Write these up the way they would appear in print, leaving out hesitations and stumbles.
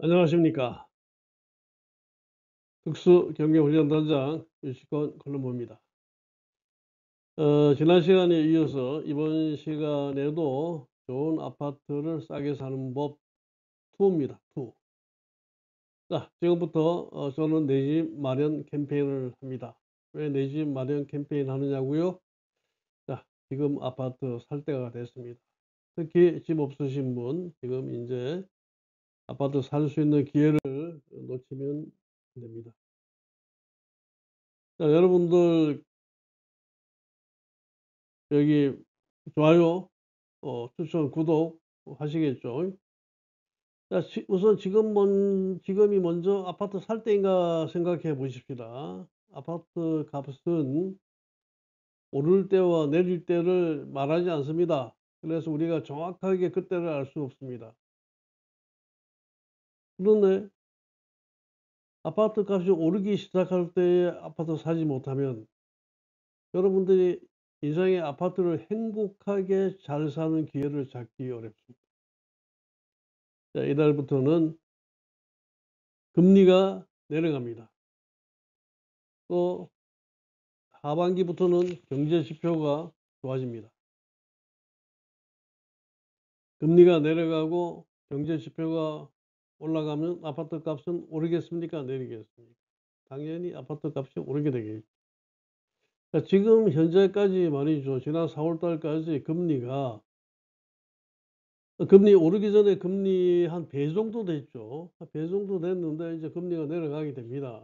안녕하십니까. 특수경제훈련단장 유시권 콜럼버입니다. 지난 시간에 이어서 이번 시간에도 좋은 아파트를 싸게 사는 법 2입니다. 2. 자, 지금부터 저는 내 집 마련 캠페인을 합니다. 왜 내 집 마련 캠페인 하느냐고요? 자, 지금 아파트 살 때가 됐습니다. 특히 집 없으신 분, 지금 이제 아파트 살 수 있는 기회를 놓치면 안 됩니다. 자, 여러분들 여기 좋아요, 추천, 구독 하시겠죠? 자, 우선 지금이 먼저 아파트 살 때인가 생각해 보십시다. 아파트 값은 오를 때와 내릴 때를 말하지 않습니다. 그래서 우리가 정확하게 그때를 알 수 없습니다. 그런데 아파트 값이 오르기 시작할 때에 아파트 사지 못하면 여러분들이 인생의 아파트를 행복하게 잘 사는 기회를 잡기 어렵습니다. 자, 이달부터는 금리가 내려갑니다. 또 하반기부터는 경제 지표가 좋아집니다. 금리가 내려가고 경제 지표가 올라가면 아파트 값은 오르겠습니까? 내리겠습니까? 당연히 아파트 값이 오르게 되겠죠. 지금 현재까지 말이죠. 지난 4월 달까지 금리 오르기 전에 금리 한 배 정도 됐죠. 배 정도 됐는데 이제 금리가 내려가게 됩니다.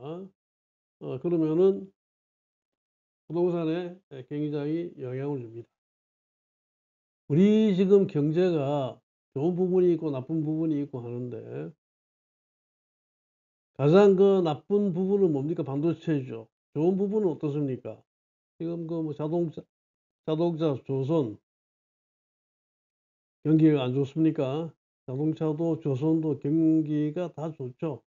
그러면은 부동산에 굉장히 영향을 줍니다. 우리 지금 경제가 좋은 부분이 있고 나쁜 부분이 있고 하는데 가장 나쁜 부분은 뭡니까? 반도체죠. 좋은 부분은 어떻습니까? 지금 뭐 자동차, 조선 경기가 안 좋습니까? 자동차도 조선도 경기가 다 좋죠.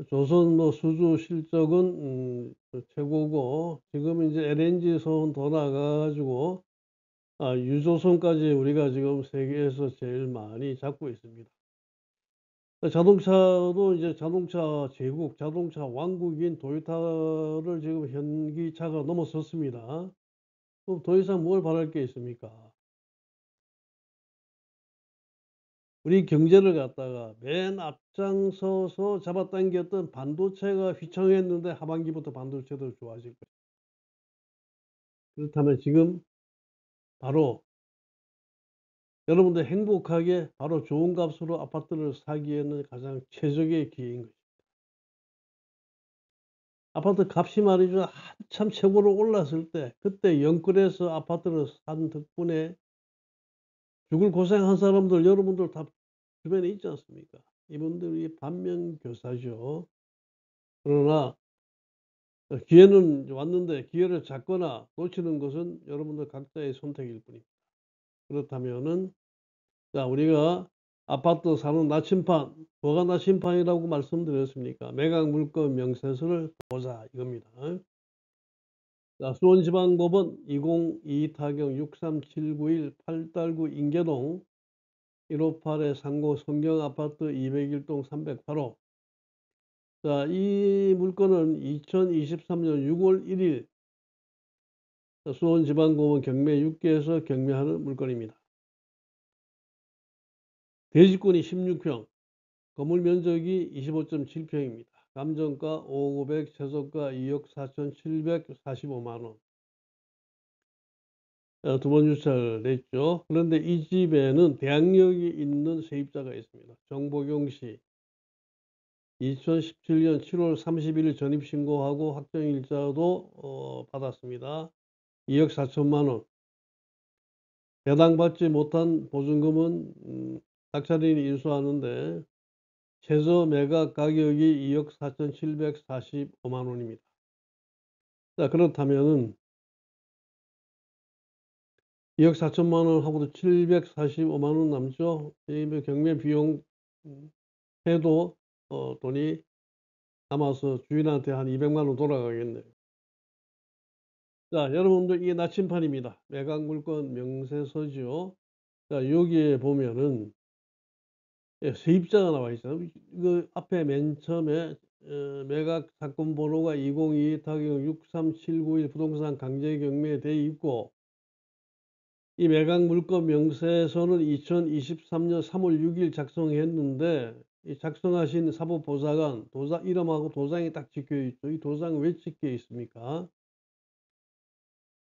조선 뭐 수주 실적은 최고고 지금 이제 LNG 선 더 나가 가지고 유조선까지 우리가 지금 세계에서 제일 많이 잡고 있습니다. 자동차도 이제 자동차 제국, 자동차 왕국인 토요타를 지금 현기차가 넘어섰습니다. 그럼 더 이상 뭘 바랄 게 있습니까? 우리 경제를 갖다가 맨 앞장서서 잡아당겼던 반도체가 휘청했는데 하반기부터 반도체도 좋아질 거예요. 그렇다면 지금 바로 여러분들 행복하게 바로 좋은 값으로 아파트를 사기에는 가장 최적의 기회인 거죠. 아파트 값이 말이죠. 한참 최고로 올랐을 때 그때 영끌해서 아파트를 산 덕분에 죽을 고생한 사람들 여러분들 다 주변에 있지 않습니까? 이분들이 반면교사죠. 그러나 기회는 왔는데 기회를 잡거나 놓치는 것은 여러분들 각자의 선택일 뿐입니다. 그렇다면은 자, 우리가 아파트 사는 나침반, 뭐가 나침반이라고 말씀드렸습니까? 매각 물건 명세서를 보자 이겁니다. 자, 수원지방법원 2022-63-791 8달구 인계동 158의 상고 성경아파트 201동 308호. 자, 이 물건은 2023년 6월 1일 수원지방법원 경매 6개에서 경매하는 물건입니다. 대지권이 16평, 건물 면적이 25.7평입니다. 감정가 5억 500, 최저가 2억 4,745만 원. 두 번 유찰을 냈죠. 그런데 이 집에는 대항력이 있는 세입자가 있습니다. 정보경시 2017년 7월 31일 전입신고하고 확정일자도 받았습니다. 2억 4천만 원. 배당받지 못한 보증금은 낙찰인이 인수하는데 최저 매각 가격이 2억 4,745만 원입니다. 자, 그렇다면은 2억 4천만 원하고도 745만 원 남죠. 이 경매 비용 해도 돈이 남아서 주인한테 한 200만 원 돌아가겠네요. 자, 여러분들 이게 나침판입니다. 매각 물건 명세서지요. 자, 여기에 보면은 예, 세입자가 나와 있어요. 그 앞에 맨 처음에 매각 사건 번호가 2022 타경 63791 부동산 강제 경매에 돼 있고, 이 매각 물건 명세서는 2023년 3월 6일 작성했는데, 이 작성하신 사법보좌관 도장 이름하고 도장이 딱 찍혀 있죠. 이 도장이 왜 찍혀 있습니까?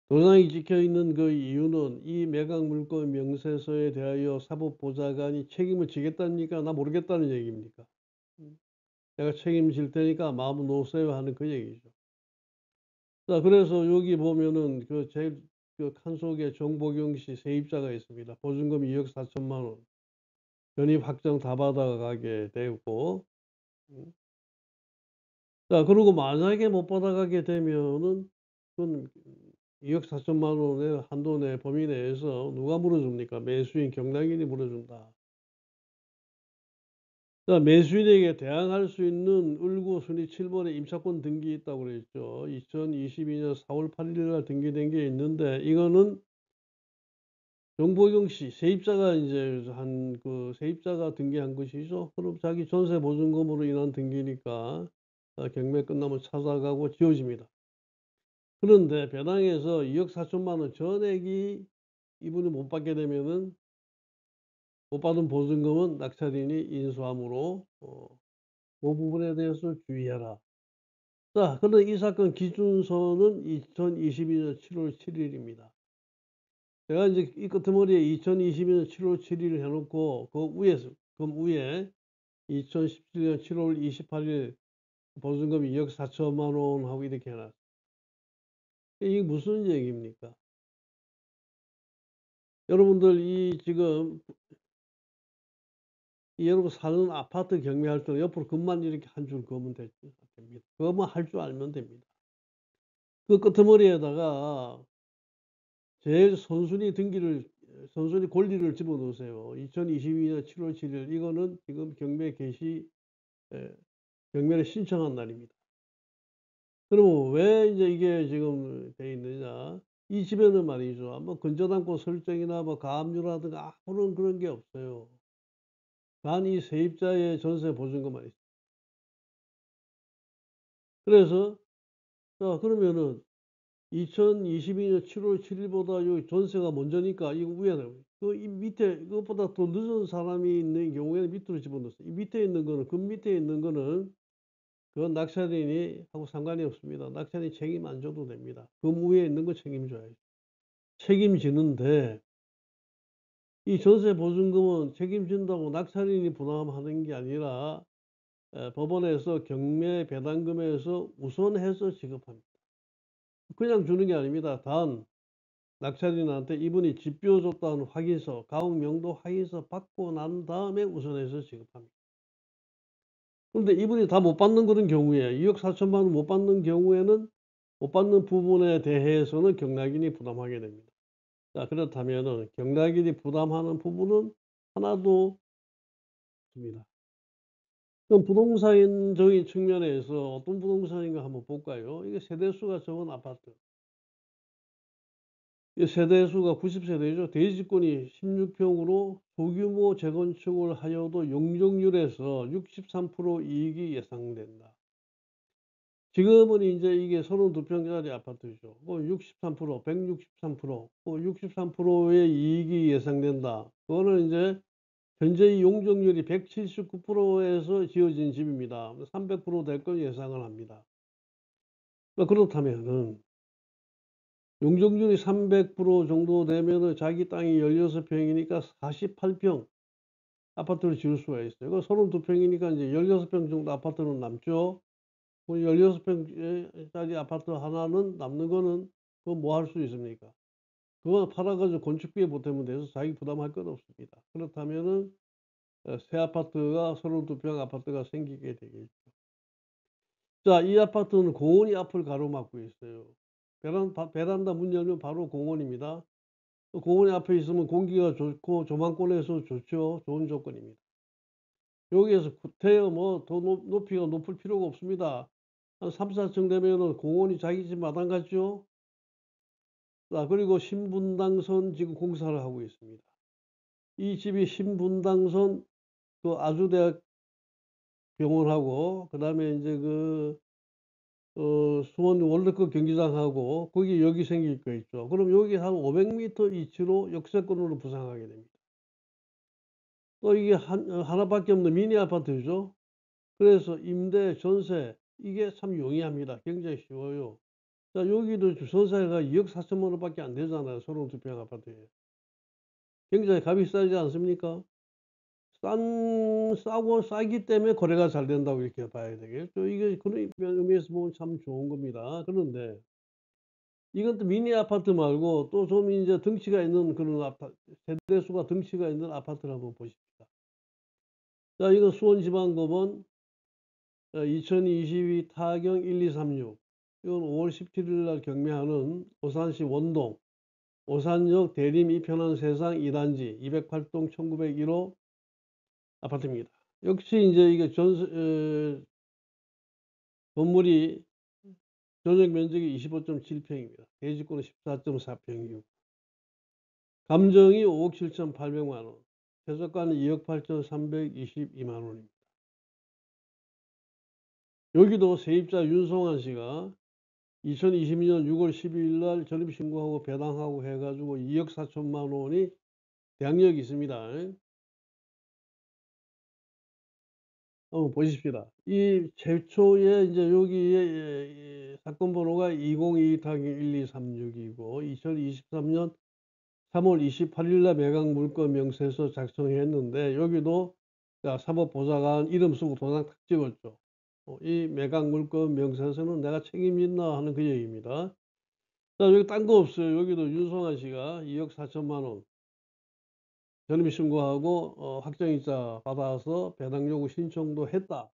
도장이 찍혀 있는 그 이유는 이 매각 물건 명세서에 대하여 사법보좌관이 책임을 지겠답니까? 나 모르겠다는 얘기입니까? 내가 책임질 테니까 마음 놓으세요 하는 그 얘기죠. 자, 그래서 여기 보면은 그 제일 그 칸속에 정보경 씨 세입자가 있습니다. 보증금 2억 4천만 원. 변입 확정 다 받아가게 되고. 자, 그리고 만약에 못 받아가게 되면은 그건 2억 4천만 원의 한도 내 범위 내에서 누가 물어줍니까? 매수인 경락인이 물어준다. 자, 매수인에게 대항할 수 있는 을구 순위 7번에 임차권 등기 있다고 그랬죠. 2022년 4월 8일 날 등기된 게 있는데, 이거는 정보경 씨 세입자가 이제 세입자가 등기한 것이죠. 그럼 자기 전세 보증금으로 인한 등기니까 경매 끝나면 찾아가고 지워집니다. 그런데 배당에서 2억 4천만 원 전액이 이분이 못 받게 되면은 못 받은 보증금은 낙찰인이 인수함으로 그 부분에 대해서 주의해라. 자, 그런데 이 사건 기준서는 2022년 7월 7일입니다. 제가 이제 이 끄트머리에 2022년 7월 7일 해놓고 그 위에 2017년 7월 28일 보증금 2억 4천만 원 하고 이렇게 해놨어요. 이게 무슨 얘기입니까? 여러분들 여러분 사는 아파트 경매할 때는 옆으로 금만 이렇게 한 줄 그으면 됩니다. 그거만 할 줄 알면 됩니다. 그 끄트머리에다가 제일 선순위 권리를 집어넣으세요. 2022년 7월 7일 이거는 지금 경매 개시 경매를 신청한 날입니다. 그러면 왜 이제 이게 지금 돼 있느냐? 이 집에는 말이죠. 뭐 근저당권 설정이나 뭐 가압류라든가 아무런 그런 게 없어요. 단 이 세입자의 전세 보증금만 있어요. 그래서 자, 그러면은 2022년 7월 7일보다 요 전세가 먼저니까 이거 위에는 이 밑에 그것보다 더 늦은 사람이 있는 경우에는 밑으로 집어넣었어요. 이 밑에 있는 거는 그 밑에 있는 거는 그건 낙찰인이 하고 상관이 없습니다. 낙찰인이 책임 안 져도 됩니다. 그 위에 있는 거 책임져야죠. 책임지는데 이 전세 보증금은 책임진다고 낙찰인이 부담하는 게 아니라 법원에서 경매 배당금에서 우선해서 지급합니다. 그냥 주는 게 아닙니다. 단 낙찰인한테 이분이 집 비워줬다는 확인서, 가옥명도 확인서 받고 난 다음에 우선해서 지급합니다. 그런데 이분이 다 못 받는 그런 경우에 2억 4천만 원 못 받는 경우에는 못 받는 부분에 대해서는 경락인이 부담하게 됩니다. 자, 그렇다면은 경락인이 부담하는 부분은 하나도 없습니다. 그럼 부동산적인 측면에서 어떤 부동산인가 한번 볼까요? 이게 세대수가 적은 아파트. 이 세대수가 90세대죠. 대지권이 16평으로 소규모 재건축을 하여도 용적률에서 63% 이익이 예상된다. 지금은 이제 이게 32평짜리 아파트죠. 63%, 163%, 63%의 이익이 예상된다. 그거는 이제 현재 용적률이 179%에서 지어진 집입니다. 300% 될 건 예상을 합니다. 그렇다면은 용적률이 300% 정도 되면은 자기 땅이 16평이니까 48평 아파트를 지을 수가 있어요. 그 32평이니까 이제 16평 정도 아파트는 남죠. 그 16평짜리 아파트 하나는 남는 거는 그거 뭐 할 수 있습니까? 그거 팔아가지고 건축비에 보태면 돼서 자기 부담할 건 없습니다. 그렇다면은 새 아파트가 32평 아파트가 생기게 되겠죠. 자, 이 아파트는 공원이 앞을 가로막고 있어요. 베란다 문 열면 바로 공원입니다. 공원이 앞에 있으면 공기가 좋고 조망권에서 좋죠. 좋은 조건입니다. 여기에서 구태여 더 높이가 높을 필요가 없습니다. 한 3, 4층 되면은 공원이 자기 집 마당 같죠? 자, 그리고 신분당선 지금 공사를 하고 있습니다. 이 집이 신분당선 그 아주대학 병원하고 그다음에 인제 그 수원 월드컵 경기장하고 거기 역이 생길 거 있죠. 그럼 여기 한 500 미터 위치로 역세권으로 부상하게 됩니다. 또 이게 하나밖에 없는 미니 아파트죠. 그래서 임대, 전세 이게 참 용이합니다. 굉장히 쉬워요. 자 여기도 전세가 2억 4천만 원밖에 안 되잖아요, 32평 아파트에. 굉장히 값이 싸지 않습니까? 싸고 싸기 때문에 거래가 잘 된다고 이렇게 봐야 되겠죠. 이게 그런 의미에서 보면 참 좋은 겁니다. 그런데 이건 또 미니 아파트 말고 또 좀 인제 덩치가 있는 그런 세대수가 덩치가 있는 아파트를 한번 보십시다. 자 이건 수원지방법원 2022 타경 1236 이건 5월 17일 날 경매하는 오산시 원동 오산역 대림 이편한 세상 2단지 208동 1901호 아파트입니다. 역시 인제 이게 건물이 전용 면적이 25.7평입니다. 대지권은 14.4평이고 감정이 5억 7,800만 원, 최저가는 2억 8,322만 원입니다. 여기도 세입자 윤성환 씨가 2022년 6월 12일 날 전입 신고하고 배당하고 해 가지고 2억 4천만 원이 대항력이 있습니다. 한번 보십시다. 이 최초에 인제 여기에 사건 번호가 2022-1236이고 2023년 3월 28일 날 매각 물건 명세서 작성했는데 여기도 자 사법보좌관 이름 쓰고 도장 탁 찍었죠. 이 매각 물건 명세서는 내가 책임진다 하는 그 얘기입니다. 자 여기 딴 거 없어요. 여기도 윤성환 씨가 2억 4천만 원 전입 신고하고 확정일자 받아서 배당 요구 신청도 했다.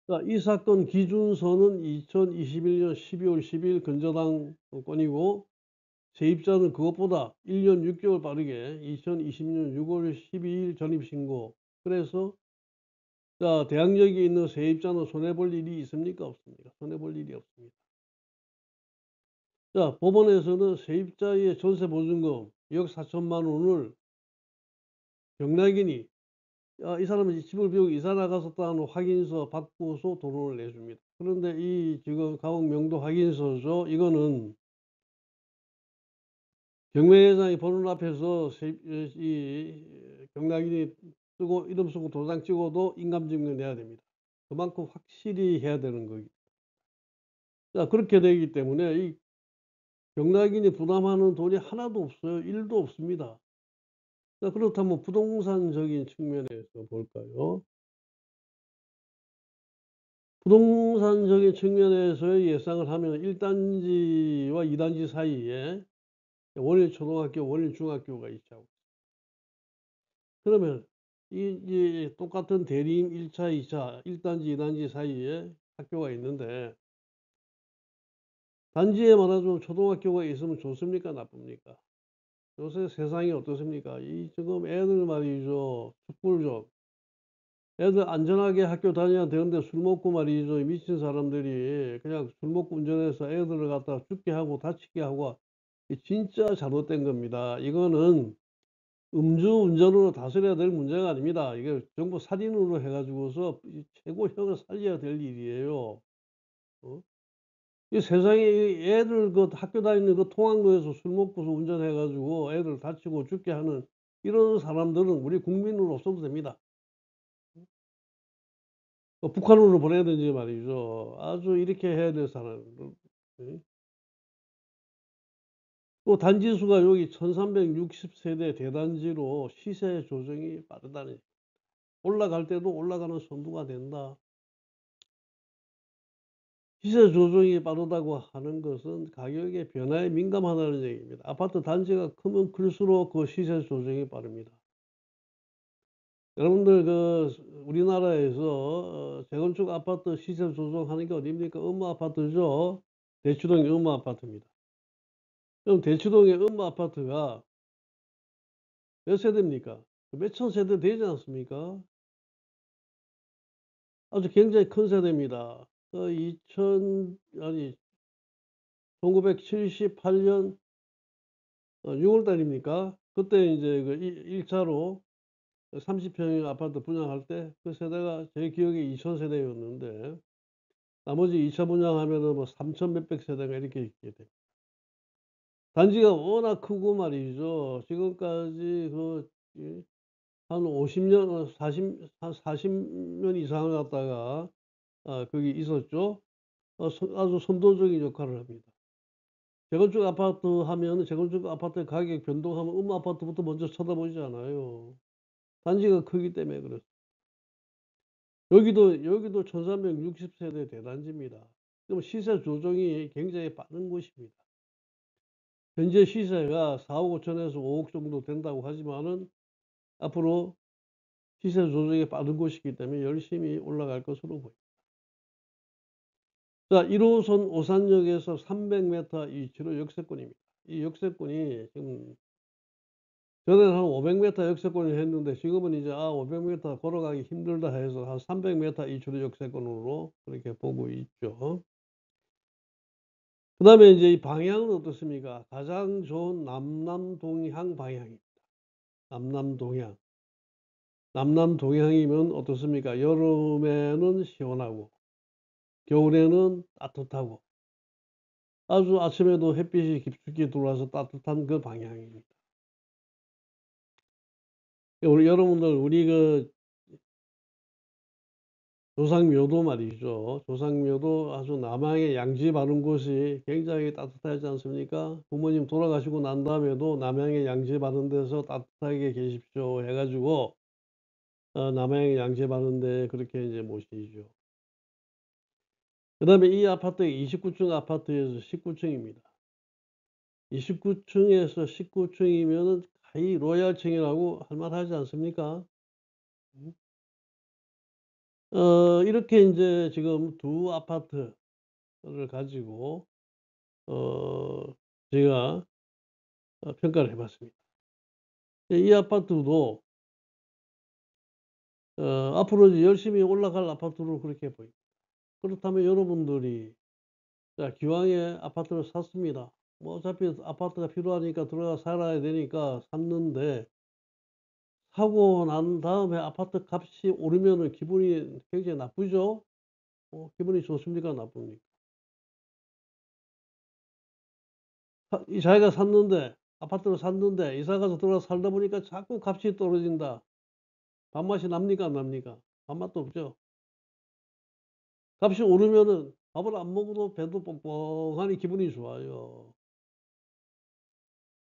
자 이 사건 기준서는 2021년 12월 10일 건저당 건이고 세입자는 그것보다 1년 6 개월 빠르게 2020년 6월 12일 전입 신고. 그래서 자 대항력이 있는 세입자는 손해 볼 일이 있습니까? 없습니까? 손해 볼 일이 없습니다. 자 법원에서는 세입자의 전세 보증금 2억 4천만 원을 경락인이 이 사람이 집을 비우고 이사 나갔었다는 확인서 받고서 돈을 내줍니다. 그런데 이 지금 가옥 명도 확인서죠. 이거는 경매회장이 보는 앞에서 이 경락인이 쓰고 이름 쓰고 도장 찍어도 인감증명 내야 됩니다. 그만큼 확실히 해야 되는 거기. 자 그렇게 되기 때문에 이 경락인이 부담하는 돈이 하나도 없어요. 1도 없습니다. 자 그렇다면 부동산적인 측면에서 볼까요? 부동산적인 측면에서의 예상을 하면 1단지와 2단지 사이에 원일 초등학교, 원일 중학교가 있죠. 그러면 이 똑같은 대림 1차, 2차, 1단지, 2단지 사이에 학교가 있는데 단지에 말하자면 초등학교가 있으면 좋습니까? 나쁩니까? 요새 세상이 어떻습니까? 이 지금 애들 말이죠. 촛불족. 애들 안전하게 학교 다녀야 되는데 술 먹고 말이죠. 미친 사람들이 그냥 술 먹고 운전해서 애들을 갖다가 죽게 하고 다치게 하고 진짜 잘못된 겁니다. 이거는 음주운전으로 다스려야 될 문제가 아닙니다. 이게 전부 살인으로 해 가지고서 이 최고형을 살려야 될 일이에요. 어? 이 세상에 이 애들 그 학교 다니는 그 통학로에서 술 먹고서 운전해 가지고 애들 다치고 죽게 하는 이런 사람들은 우리 국민으로 없어도 됩니다. 북한으로 보내든지 말이죠. 아주 이렇게 해야 될 사람들. 예. 또 단지 수가 여기 1360 세대 대단지로 시세 조정이 빠르다는 올라갈 때도 올라가는 선두가 된다. 시세 조정이 빠르다고 하는 것은 가격의 변화에 민감하다는 얘기입니다. 아파트 단지가 크면 클수록 그 시세 조정이 빠릅니다. 여러분들 우리나라에서 재건축 아파트 시세 조정하는 게 어디입니까? 음모 아파트죠. 대치동의 음모 아파트입니다. 그럼 대치동의 음모 아파트가 몇 세대입니까? 몇천 세대 되지 않습니까? 아주 굉장히 큰 세대입니다. 1978년 6월 달입니까? 그때 이제 그 1차로 30평 아파트 분양할 때 그 세대가 제 기억에 2,000 세대였는데 나머지 2차 분양하면은 뭐 3,000 몇백 세대가 이렇게 있게 돼요. 단지가 워낙 크고 말이죠. 지금까지 한 50년 40년 이상을 갖다가 거기 있었죠. 아주 선도적인 역할을 합니다. 재건축 아파트 하면은 재건축 아파트의 가격 변동하면 아파트부터 먼저 쳐다보잖아요. 단지가 크기 때문에 그렇습니다. 여기도 1,360 세대 대단지입니다. 그럼 시세 조정이 굉장히 빠른 곳입니다. 현재 시세가 4억 5천에서 5억 정도 된다고 하지만은 앞으로 시세 조정이 빠른 곳이기 때문에 열심히 올라갈 것으로 보입니다. 자, 1호선 오산역에서 300m 위치로 역세권입니다. 이 역세권이 지금 전에는 한 500m 역세권을 했는데 지금은 이제 500m 걸어가기 힘들다 해서 한 300m 위치로 역세권으로 그렇게 보고 있죠. 그다음에 이제 이 방향은 어떻습니까? 가장 좋은 남남동향 방향입니다. 남남동향. 남남동향이면 어떻습니까? 여름에는 시원하고 겨울에는 따뜻하고 아주 아침에도 햇빛이 깊숙이 들어와서 따뜻한 그 방향입니다. 우리 여러분들 우리 조상묘도 말이죠. 조상묘도 아주 남항에 양지 바른 곳이 굉장히 따뜻하지 않습니까? 부모님 돌아가시고 난 다음에도 남양에 양지 바른 데서 따뜻하게 계십시오 해가지고 남양에 양지 바른 데 그렇게 이제 모시죠. 그 다음에 이 아파트 29층 아파트에서 19층입니다. 29층에서 19층이면은 가히 로얄층이라고 할 만하지 않습니까? 이렇게 이제 지금 두 아파트를 가지고 제가 평가를 해봤습니다. 이 아파트도 앞으로 이제 열심히 올라갈 아파트로 그렇게 보입니다. 그렇다면 여러분들이 자, 기왕에 아파트를 샀습니다. 뭐 어차피 아파트가 필요하니까 들어가 살아야 되니까 샀는데 사고 난 다음에 아파트 값이 오르면은 기분이 굉장히 나쁘죠? 기분이 좋습니까? 나쁩니까? 이 자기가 샀는데 아파트를 샀는데 이사 가서 들어가서 살다 보니까 자꾸 값이 떨어진다. 밥맛이 납니까? 안 납니까? 밥맛도 없죠. 값이 오르면은 밥을 안 먹어도 배도 뽕뽕하니 기분이 좋아요.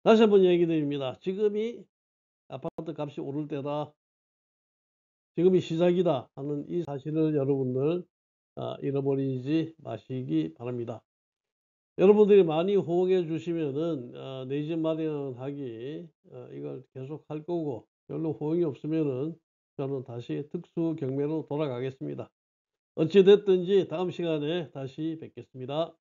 다시 한번 얘기 드립니다. 지금이 아파트 값이 오를 때다. 지금이 시작이다 하는 이 사실을 여러분들 잃어버리지 마시기 바랍니다. 여러분들이 많이 호응해 주시면은 내 집 마련하기 이걸 계속 할 거고 별로 호응이 없으면은 저는 다시 특수 경매로 돌아가겠습니다. 어찌 됐든지 다음 시간에 다시 뵙겠습니다.